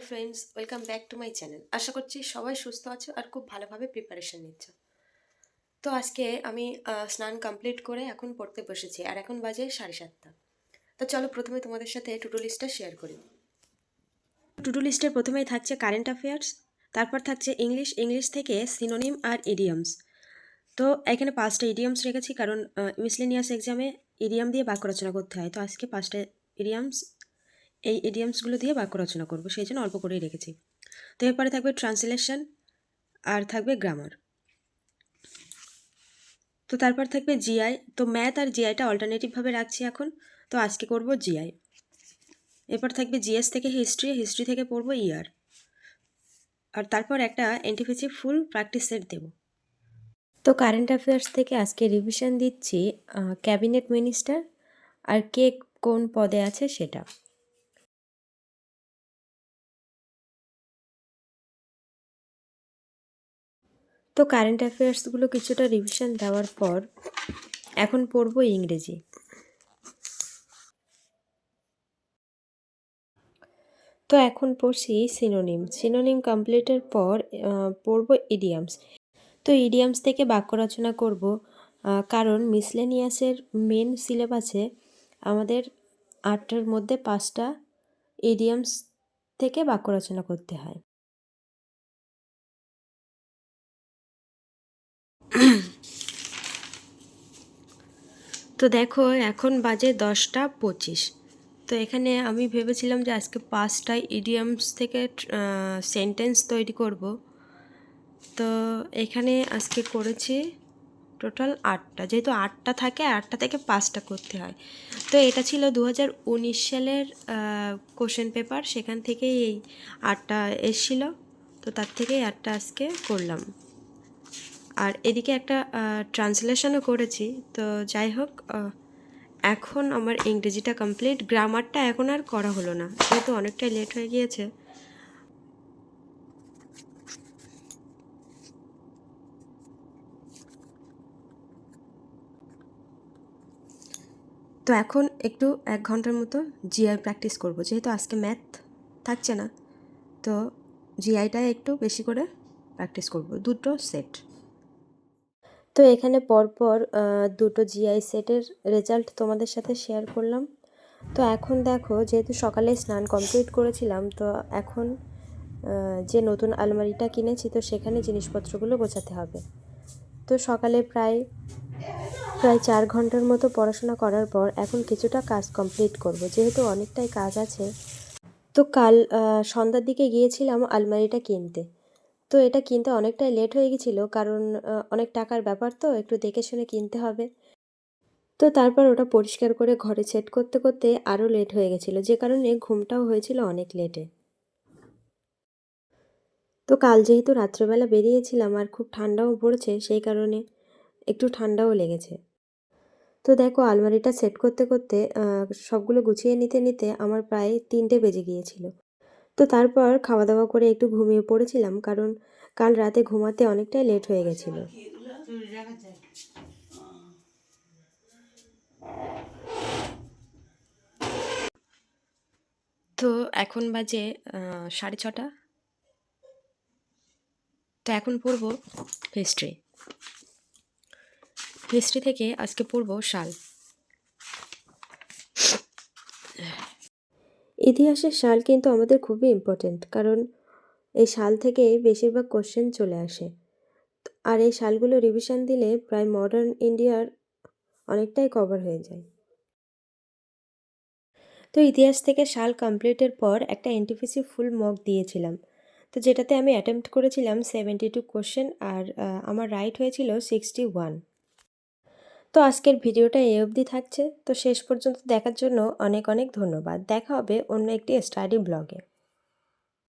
Hello friends, welcome back to my channel. আশা করছি সবাই সুস্থ আছো আর খুব ভালোভাবে প্রিপারেশন নিচ্ছ। তো আজকে আমি স্নান কমপ্লিট করে এখন পড়তে বসেছি আর এখন বাজে 7:30। তো চলো প্রথমে তোমাদের সাথে টু ডু লিস্টটা শেয়ার করি। টু ডু লিস্টের প্রথমেই থাকছে কারেন্ট অ্যাফেয়ার্স, তারপর থাকছে ইংলিশ থেকে সিনোনিম আর ইডিয়মস। তো এখানে 5টা ইডিয়মস রেখেছি কারণ মিসলেনিয়াস এক্সামে ইডিয়ম দিয়ে বাক্য রচনা করতে হয়। তো আজকে 5টা ইডিয়মস, এই ইডিয়মসগুলো দিয়ে বাক্য রচনা করবো, সেই জন্য অল্প করেই রেখেছি। তো এরপরে থাকবে ট্রান্সলেশন আর থাকবে গ্রামার। তো তারপর থাকবে জিআই। তো ম্যাথ আর জিআইটা অল্টারনেটিভভাবে রাখছি এখন। তো আজকে করব জিআই। এরপর থাকবে জিএস থেকে হিস্ট্রি থেকে পড়বো ইয়ার। আর তারপর একটা এনটিপিসি ফুল প্র্যাকটিস সেট দেব। তো কারেন্ট অ্যাফেয়ার্স থেকে আজকে রিভিশন দিচ্ছি ক্যাবিনেট মিনিস্টার আর কে কোন পদে আছে সেটা। তো কারেন্ট অ্যাফেয়ার্সগুলো কিছুটা রিভিশন দেওয়ার পর এখন পড়বো ইংরেজি। তো এখন পড়ছি সিনোনিম কমপ্লিটের পর পড়বো ইডিয়ামস। তো ইডিয়ামস থেকে বাক্য রচনা করব, কারণ মিসলেনিয়াসের মেন সিলেবাসে আমাদের 8টার মধ্যে 5টা ইডিয়ামস থেকে বাক্য রচনা করতে হয়। তো দেখো এখন বাজে 10টা 25। তো এখানে আমি ভেবেছিলাম যে আজকে 5টা ইডিয়ামস থেকে সেন্টেন্স তৈরি করব। তো এখানে আজকে করেছি টোটাল 8টা, যেহেতু 8টা থাকে 8টা থেকে 5টা করতে হয়। তো এটা ছিল 2019 সালের কোশ্চেন পেপার, সেখান থেকেই এই 8টা এসেছিলো। তো তার থেকেই 8টা আজকে করলাম। আর এদিকে একটা ট্রান্সলেশনও করেছি। তো যাই হোক, এখন আমার ইংরেজিটা কমপ্লিট। গ্রামারটা এখন আর করা হলো না, যেহেতু অনেকটাই লেট হয়ে গিয়েছে। তো এখন একটু 1 ঘন্টার মতো জিআই প্র্যাকটিস করব, যেহেতু আজকে ম্যাথ থাকছে না। তো জিআইটায় একটু বেশি করে প্র্যাকটিস করব, 2টো সেট। তো এখানে পরপর 2টো জিআই সেটের রেজাল্ট তোমাদের সাথে শেয়ার করলাম। তো এখন দেখো, যেহেতু সকালে স্নান কমপ্লিট করেছিলাম, তো এখন যে নতুন আলমারিটা কিনেছি, তো সেখানে জিনিসপত্রগুলো গোছাতে হবে। তো সকালে প্রায় 4 ঘন্টার মতো পড়াশোনা করার পর এখন কিছুটা কাজ কমপ্লিট করব, যেহেতু অনেকটাই কাজ আছে। তো কাল সন্ধ্যার দিকে গিয়েছিলাম আলমারিটা কিনতে। তো এটা কিনতে অনেকটাই লেট হয়ে গেছিলো, কারণ অনেক টাকার ব্যাপার, তো একটু দেখে শুনে কিনতে হবে। তো তারপর ওটা পরিষ্কার করে ঘরে সেট করতে করতে আরও লেট হয়ে গেছিলো, যে কারণে ঘুমটাও হয়েছিল অনেক লেটে। তো কাল যেহেতু রাত্রেবেলা বেরিয়েছিলাম আর খুব ঠান্ডাও পড়েছে, সেই কারণে একটু ঠান্ডাও লেগেছে। তো দেখো আলমারিটা সেট করতে করতে সবগুলো গুছিয়ে নিতে নিতে আমার প্রায় 3টে বেজে গিয়েছিল। তো তারপর খাওয়া দাওয়া করে একটু ঘুমিয়ে পড়েছিলাম, কারণ কাল রাতে ঘুমাতে অনেকটাই লেট হয়ে গেছিল। তো এখন বাজে 6:30। তো এখন পড়ব হিস্ট্রি থেকে আজকে পড়ব সাল। ইতিহাসের সাল কিন্তু আমাদের খুবই ইম্পর্টেন্ট, কারণ এই সাল থেকেই বেশিরভাগ কোশ্চেন চলে আসে। আর এই সালগুলো রিভিশন দিলে প্রায় মডার্ন ইন্ডিয়ার অনেকটাই কভার হয়ে যায়। তো ইতিহাস থেকে সাল কমপ্লিটের পর একটা এনটিপিসি ফুল মক দিয়েছিলাম, তো যেটাতে আমি অ্যাটেম্প্ট করেছিলাম 72 কোশ্চেন, আর আমার রাইট হয়েছিল 61। তো আজকের ভিডিওটা এই অবধি থাকছে। তো শেষ পর্যন্ত দেখার জন্য অনেক অনেক ধন্যবাদ। দেখা হবে অন্য একটি স্টাডি ব্লগে।